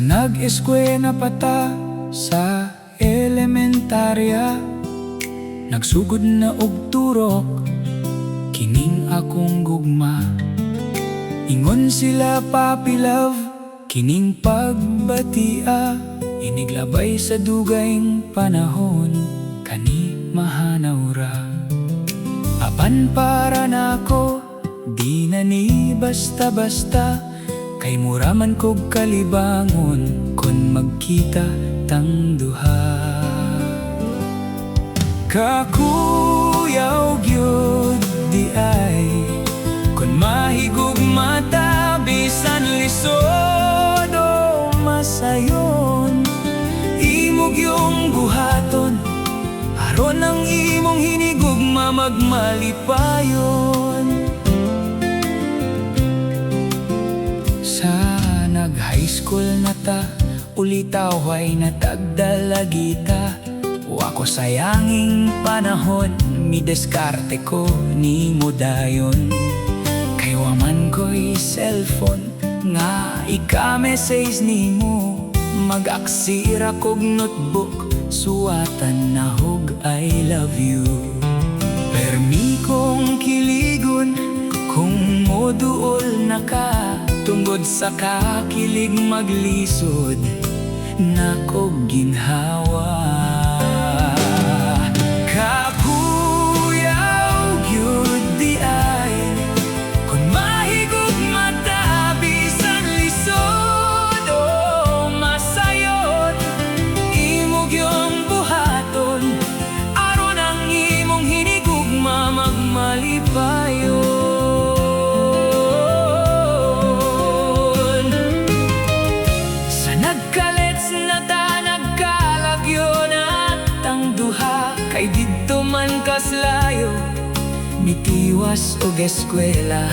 nag-eskwela pata sa elementarya, nagsugod na og turok kining akong gugma. Ingon sila papi love kining pagbatia, iniglabay sa dugayng panahon kani mahanaw ra. Apan para nako di na ni basta-basta, kay muraman kog kalibangon kon magkita tang duha. Kakuyaw gyud di ay kon mahigugma ta, bisan lisod o masayon. Imog yung buhaton aron ang imong hinigugma magmalipayon. Sa nag-high school na ta, ulitaway na tagdalagita. Wako sayanging panahon, midiskarte ko ni mo dayon. Kay waman ko'y cellphone nga ika-message ni mo, mag-aksira kog notebook, suwatan na hog I love you. Permi kong kiligon kung moduol na ka, tungod sa kakilig maglisod na kog ginhawa. Kakuyaw gyud di ay kun mahigugma ta, bisan lisod o masayon. Imog yung buhaton aron ang imong hinigugma magmalipayon. Kay didto man kaslayo, mitiwas og eskwela.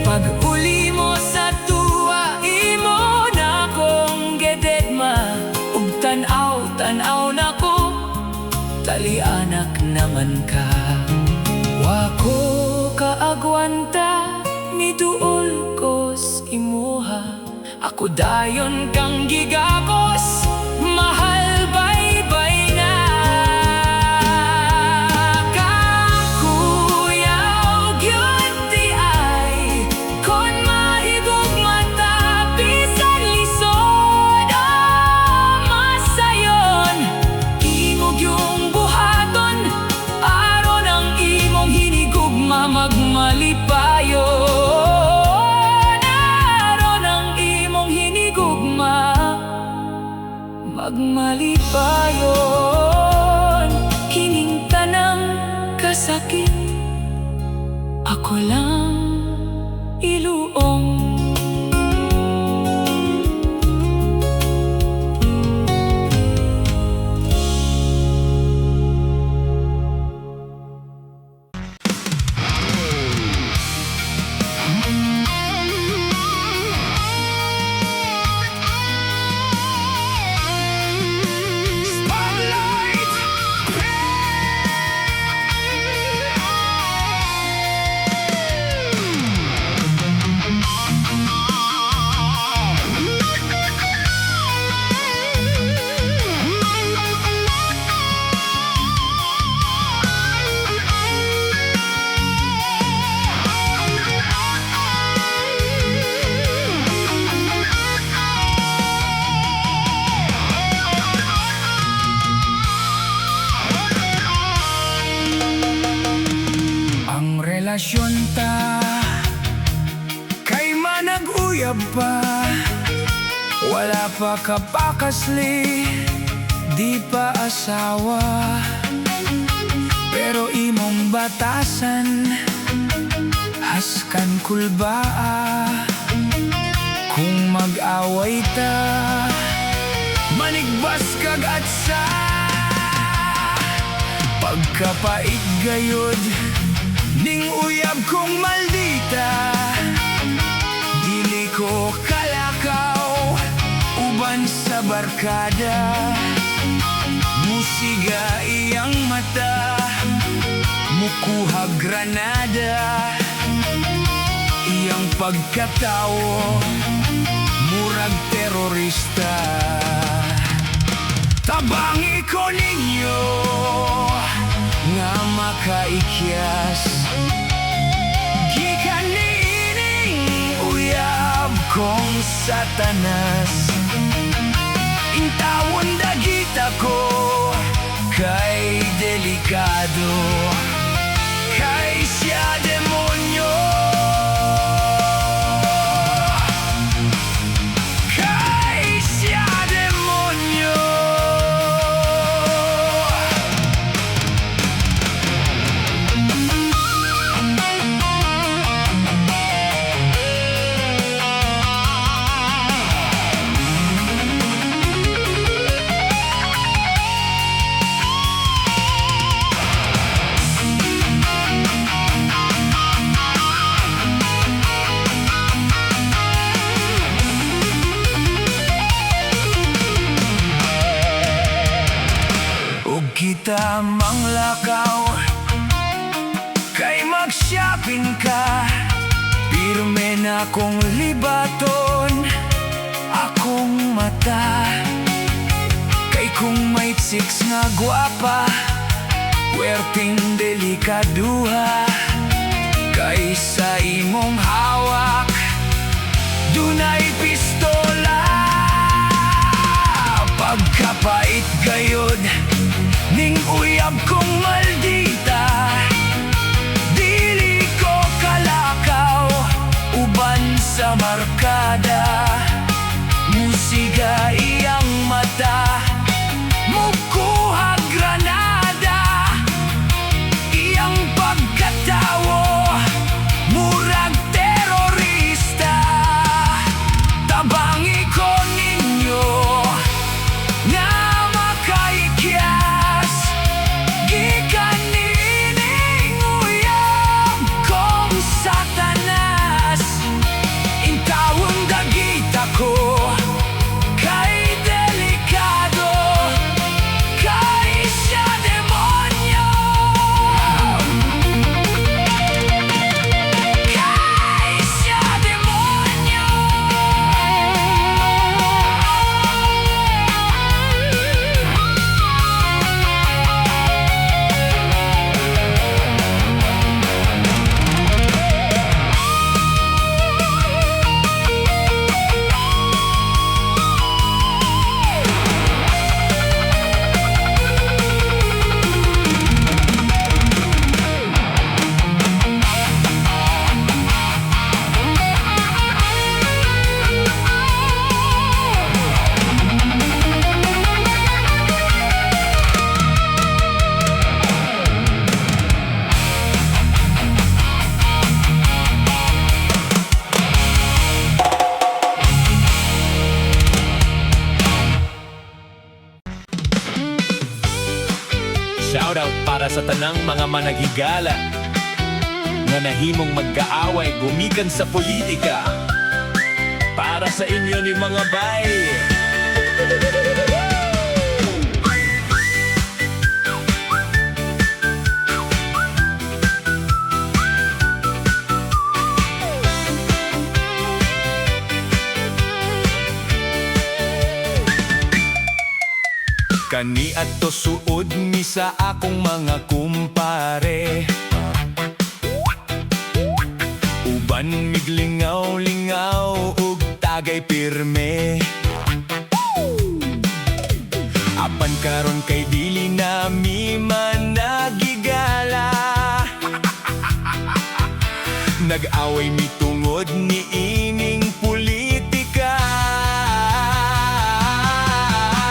Pag uli mo sa tuwa, imo na kong gedegma. Ug tan-aw na ko, talianak naman ka. Wako kaagwanta, niduol ko s imuha. Ako dayon kang gigakos, mahal bye-bye na. Magmalipayon aron ang imong hinigugma magmalipayon. Kining tanang kasakit ako lang iluong. Relasyon ta kay manag-uyab pa, wala pa kapakasli, di pa asawa. Pero imong batasan, haskan kulbaa. Kung mag-away ta, manigbas kag atsa. Pagkapait gayod ning uyab kong maldita, dili ko kalakaw uban sa barkada. Musiga iyang mata, mukuha granada. Iyang pagkatawo murag terorista. Tabangi ko ninyo nga makaikyas, gikan niining uyab kong Satanas. Intawon dagita ko kay delikado, kay siya demonyo, kay siya demonyo. Kita manglakaw, kay mag-shopping ka, pirme na kong libaton akong mata. Kay kung may chicks nga gwapa, puwerteng delikaduha, kay sa imong hawak dunay pistola. Pagkapait gayod ning uyab kong maldita, dili ko kalakaw uban sa markada. Musiga iyang mata, mukuha granada, iyang pagkatawo murag terorista. Tabangi ko ninyo nga makaikyas, gikan nining uyab kong Satanas. Intawon dagita ko kay delikado, kay siya demonyo, kay siya demonyo. Shoutout para sa tanang mga managigala nga nahimong magkaaway gumikan sa politika. Para sa inyo ni mga bay. Kani adto suod mi sa akong mga kumpare, uban miglingaw-lingaw ug tagay pirme. Apan karon kay dili na mi man nagigala, nag-away mi tungod ni ining politika.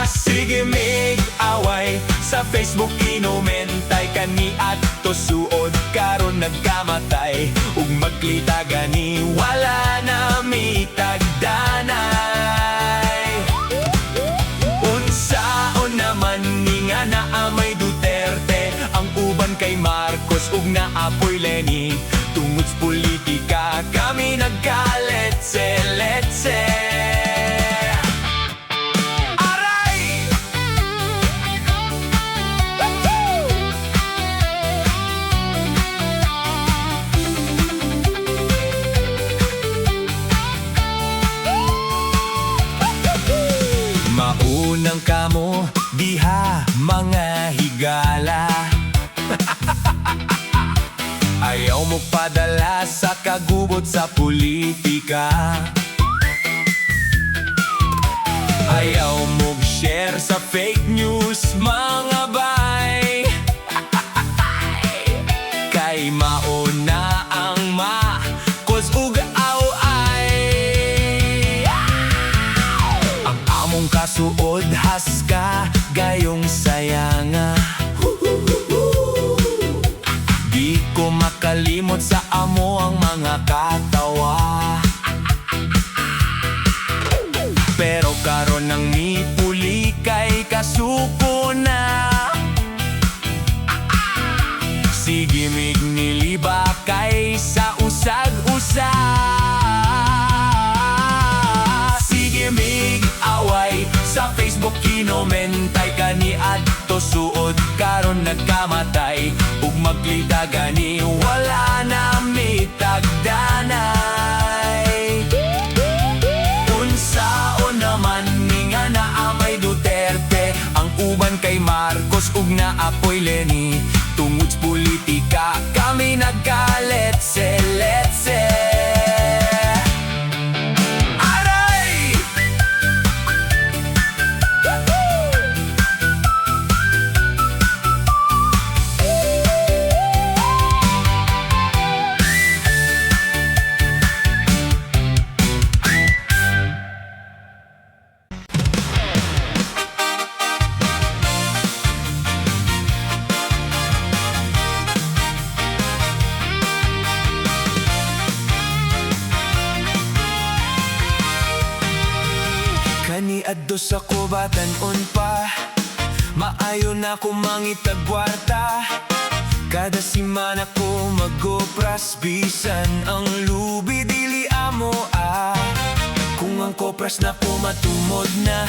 Sige mig-away sa Facebook inumentay, kani adto suod karon nagkamatay, ug magkita gani wala na mi tagdanay. Unsaon naman ni nga naamay Duterte, ang uban kay Marcos ug naapoy Leni. Tungod sa politika kami nagkaletse-letse. maunang kamo, diha mga higala. Ayaw mo padala sa kagubot sa politika. Ayaw mo share sa fake news, mga bay. Kay mauna ang ma-cause ug away. Ang among kasuod haska gayong sayanga. Di ko makalimot sa amo ang mga katawa. Pero karon nang nipuli kay kasuko na. Sige mig niliba kay sa usag-usag. Sige mig away sa Facebook kinomentay kani adto suod karon nagkamatay ug maglida gani wala na mitagdanay. Unsaon naman ni nga naamay Duterte, ang uban kay Marcos ug naapoy Leni. Tungod sa politika kami nagkaletse-letse. Aray! Kani adto sa kubatan-on pa, maayo na ko mangitagwarta. Kada simana ko mag-opras, bisan ang lubi dili amo Kung ang kopras na ko matumod na,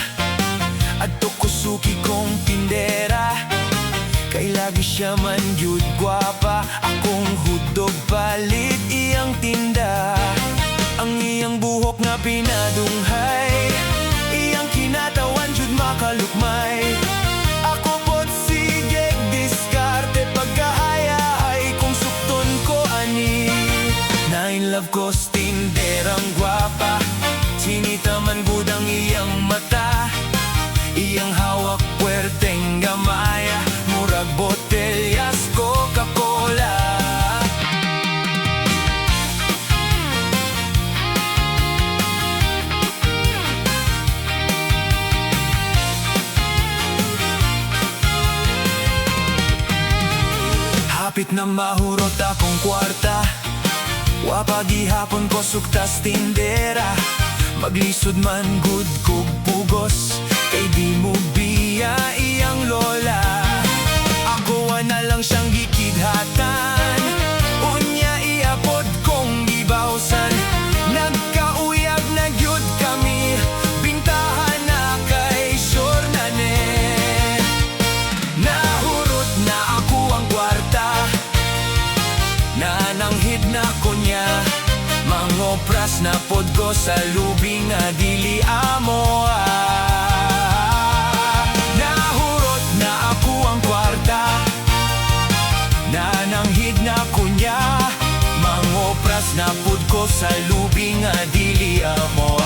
adto ko suki kong tindera. Kay lagi siya man gyud gwapa, akong hudog palit iyang tinda. Ang iyang buhok nga pinadunghay, iyang kinatawan jud makalukmay. Ako pot sige diskarte pagkaaya-ay kung sukton ko ani. Na in love ko tinderang gwapa, sinitaman gud ang iyang mata. Iyang hawak puwerteng gamaya, murag botelyas Coca-Cola. Hapit na mahurot akong kwarta, wa pagihapon ko suktas tindera. Maglisod man gud kog pugos, kay di mo biya iyang lola. Ako na lang siyang gikidhatan, unya iapod kong gibawsan. Nagkauyag na gyud kami, bintahan na kay sure na ne. Nahurot na ako ang kwarta, nananghid na ko niya. Mangopras na pod ko sa lubi nga dili amo Nahurot na ako ang kwarta, nananghid na ko niya. Mangopras na pod ko sa lubi nga dili amo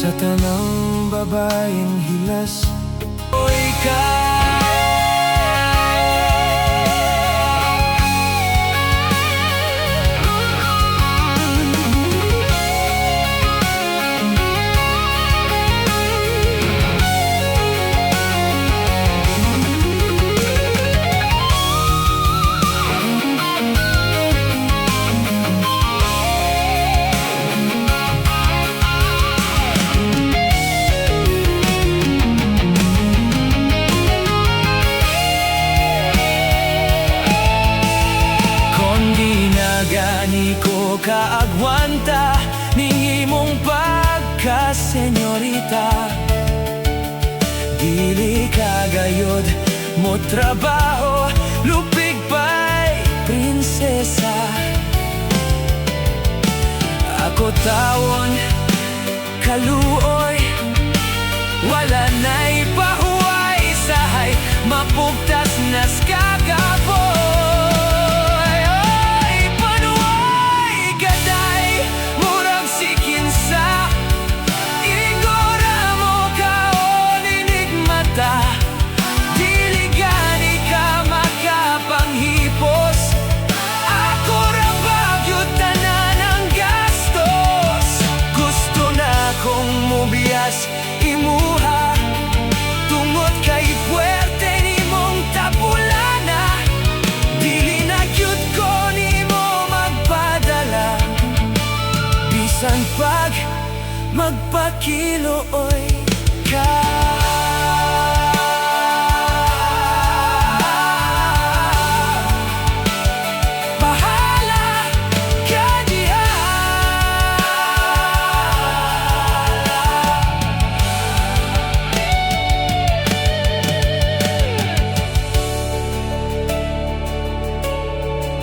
Sa tanang babaeng hilas o ikaw. Gani ko kaagwanta ni imong pagka-senyorita. Dili kagayod mo trabaho, lupig pa'y prinsesa. Ako tawon, kaluoy, wala na'y pahuway sahay, mapugtas nas kagaboy. Imuha tungod kay puwerte ni mong tapulana. Dili na cute ko ni mo magpadala, bisan pag magpakilooy ka.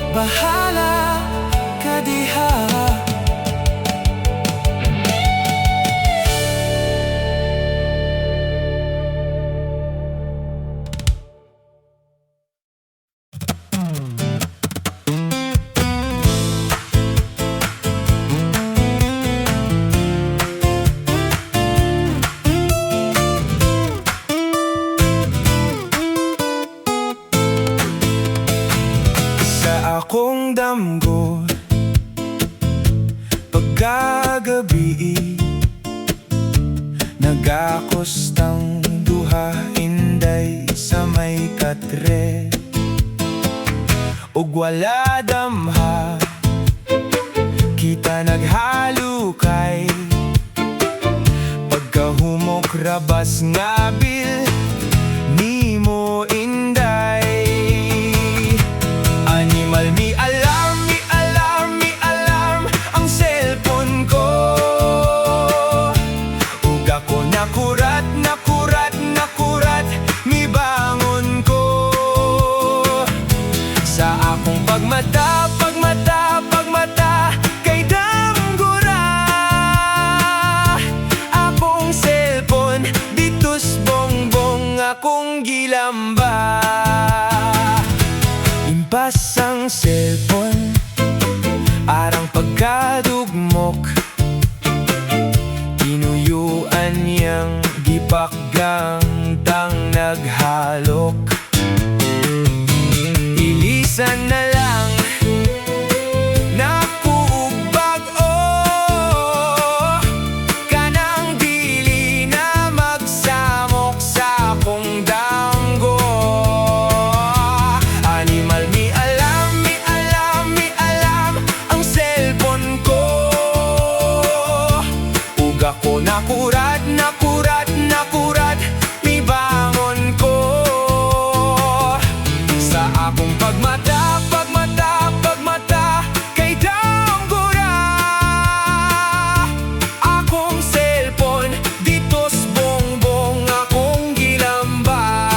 Bahala ka diha. Akong damgo pagkagabi, nagakostang duha inday sa may katre. Ug wala damha, kita naghalukay, pagkahumok rabas nga bil nimo inday. Animal mi alarm ang cellphone ko. Ug ako nakurat mi bangon ko. Sa akong pagmata kay damgura, akong cellphone ditus bongbong akong gilamba. Basang cellphone, arang pagkadugmok, tinuyuan niyang gipakgang tang naghalok. Ilisan na lang napuugbag-o, kanang dili na magsamok sa akong damgo. Animal mi alarm ang cellphone ko. Ug ako nakurat mi bangon ko. Sa akong pagmata kay damgura, akong cellphone ditos bongbong akong gilamba.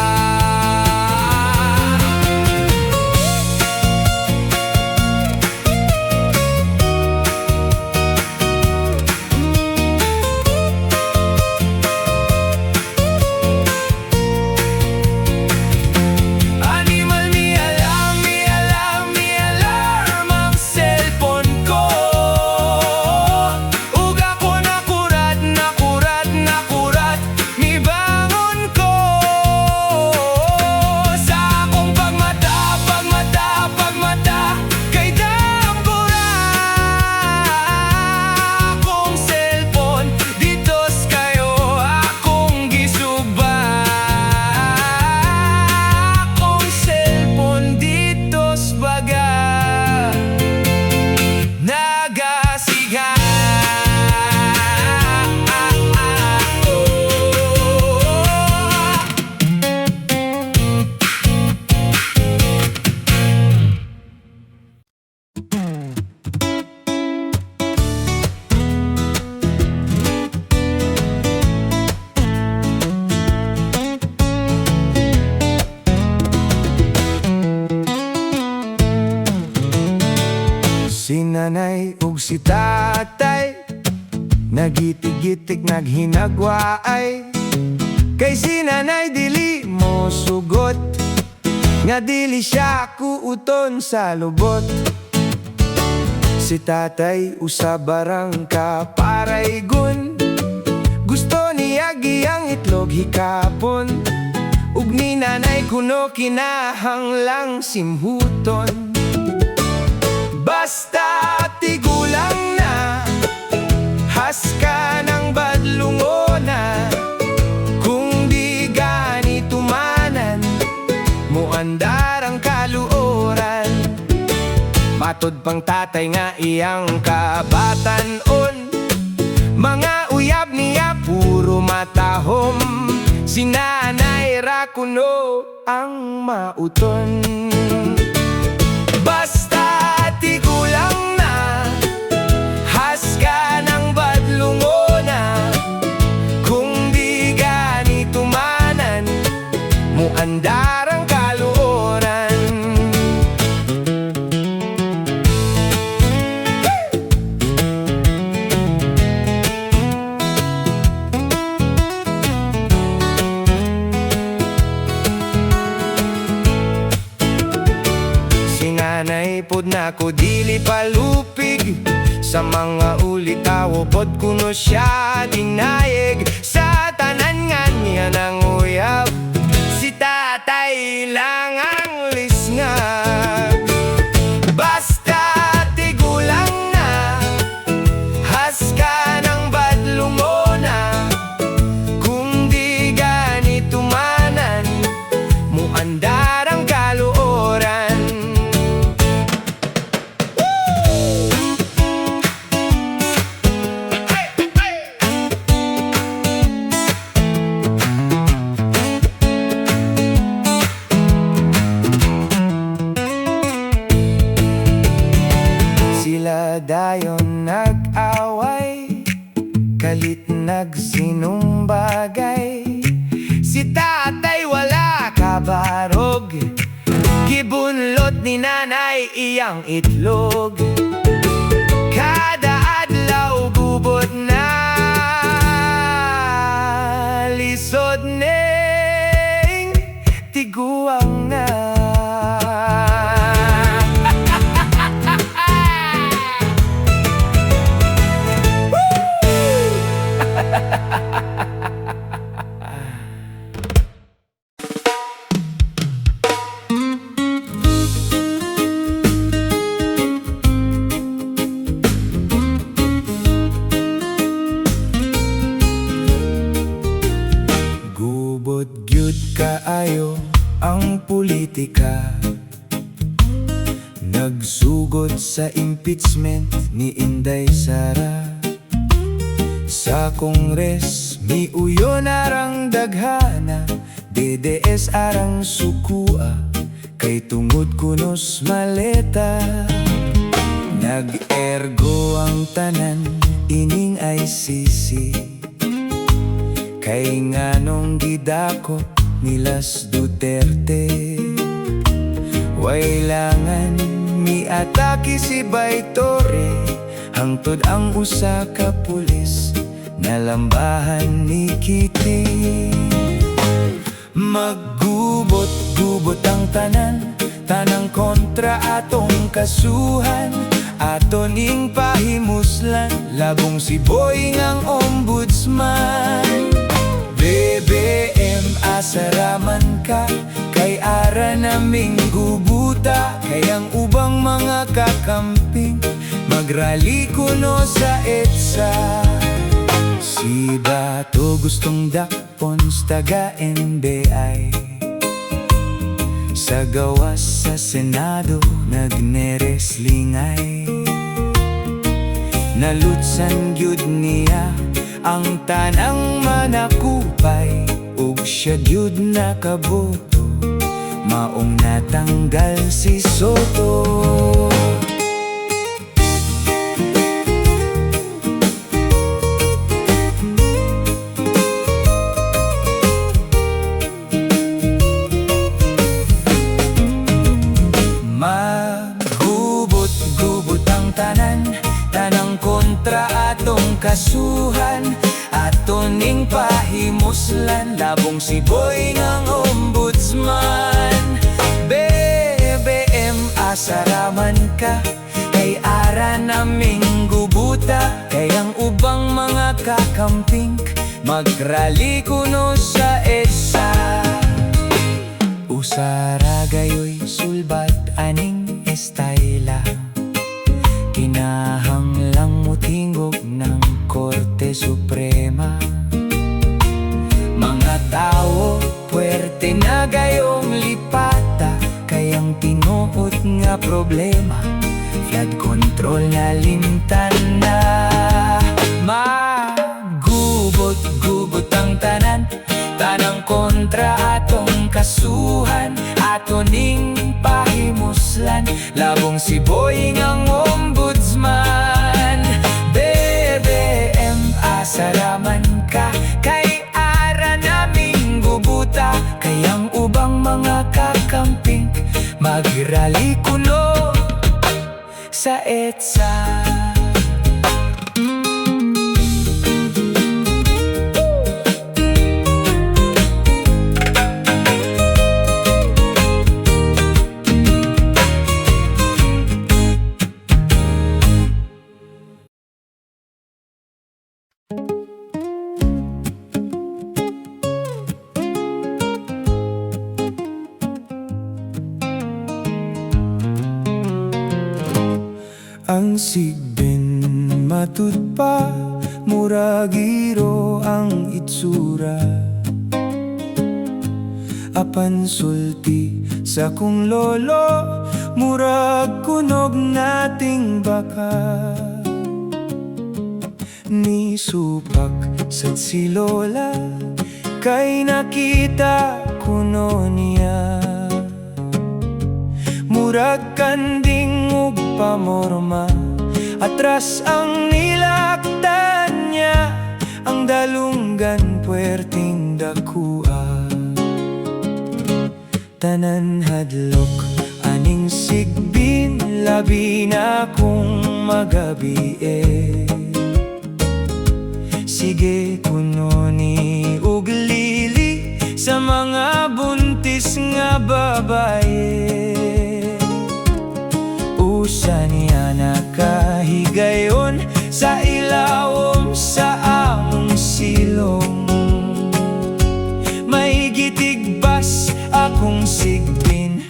nanay ug si tatay nagitig-gitig naghinagwaay. Kay si nanay dili mo sugot, nga dili siya kuuton sa lubot. Si tatay usab barang kaparaygon, gusto niya giyang itlog hikapon. Ug ni nanay kuno kinahanglang simhuton. Basta tigulang na, haska ng badlungona. Kung di gani tumanan, muandar ang kaluoran. Matod pang tatay nga iyang kabatanon, mga uyab niya puro matahom. Si nanay ra kuno ang mauton. Basta tigulang na, haska ng badlungona. Kung di gani tumanan, muandar ang kaluoran. Nanay pod na ko dili palupig, sa mga ulitaw pod kuno siya dinayeg. Sa tanan nga niya nang uyab, si tatay lang ang lisngag. Basta tigulang na, haska ng badlungona. Kung di gani tumanan, muandar ang kaluoran. Dayon nag-away, kalit nagsinumbagay. Si tatay wala kabarog, gibunlot ni nanay iyang itlog. Kada adlaw gubot na, lisod ning tiguang na. Gubot gyud kaayo ang politika, nagsugod sa impeachment ni Inday Sara. Sa Kongres miuyo narang daghana, DDS arang sukua, kay tungod kunos maleta. Nag-ergo ang tanan ining ICC, kay nganong gidakop nilas Duterte. Wailangan miatake si Baytore, hangtod ang usa ka pulis nalambahan ni Kitty. Maggubot-gubot ang tanan, tanang kontra atong kasuhan. Aton ing pahimuslan, labong si Boy ngang ombudsman. BBM asaraman ka, kay ara naming gubuta. Kayang ubang mga kakamping, magrally kuno sa EDSA. Si Bato gustong dakpons taga NBI, sa gawas sa Senado nagnereslingay. Nalutsan gyud niya ang tanang manakupay, ug siya gyud nakaboto, maong natanggal si Soto. Maghubot-gubot ang tanan, kontra atong kasuhan, atoning pahimuslan, labong si Boy ngang ombudsman. BBM asaraman ka, kay ara naming gubuta, kayang ubang mga kakamping magrally kuno sa EDSA. Usara gayoy sulbat aning estayla, kinahanglang mutingog ng Korte Suprema. Mga tao puwerte na gayong lipata, kayang tinuot nga problema, flood control na limtan na. Magugot-gugot ang tanan, tanang kontra atong kasuhan, atoning pahimuslan, labong si Boy ngang ombudsman. BBM asaraman ka, kay ara naming gubuta, kayang ubang mga kakamping magrally kuno sa EDSA. Ang sigbin matud pa, muragiro ang itsura, apan sulti sa kong lolo, murag kunog nating baka. Ni supak sa si lola, kay nakita kuno niya, murag kanding ug pamorma, atras ang nilaktan niya, ang dalunggan puwerting dakua. Tanan hadlok aning sigbin, labi na kung magabi sige kuno ni ug lili sa mga buntis nga babaye. Usa niya nakahigayon sa ilawom sa among silong, may gitigbas akong sigbin,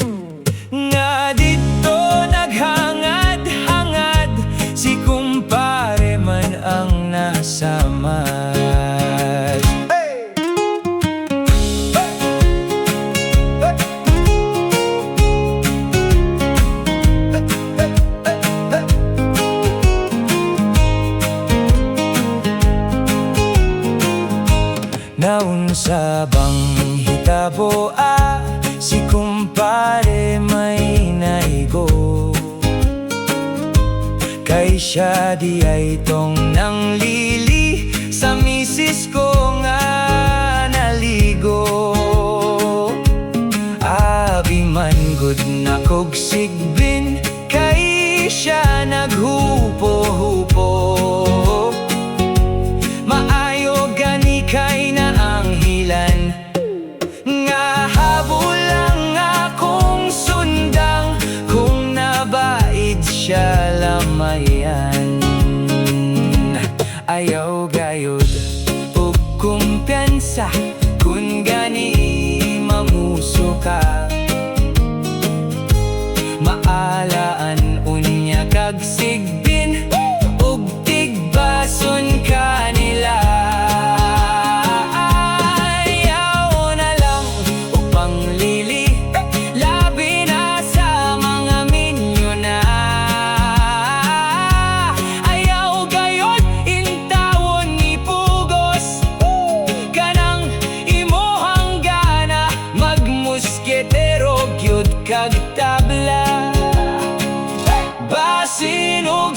nga dito naghangad-hangad, si kumpare man ang nasamad. Naunsa bang hitabo si kumpare may naigo, kay siya di ay tong nang lili sa misis ko nga naligo. Abi man gud na kog sigbin, kay siya naghupo-hupo, maayo gani kay na ang hilan, nga habol lang akong sundang, kung nabaid siya lamayan. Ayaw gayod ug kumpiyansa, kun gani mamuso ka, maalaan unya kag sigbin, ug tigbason kanila. Ayaw na lang ug panglili, labi na sa mga minyona. Ayaw gayon intawon ni pugos, kanang imuhang gana, magmusketero gyud kag tabla, basin og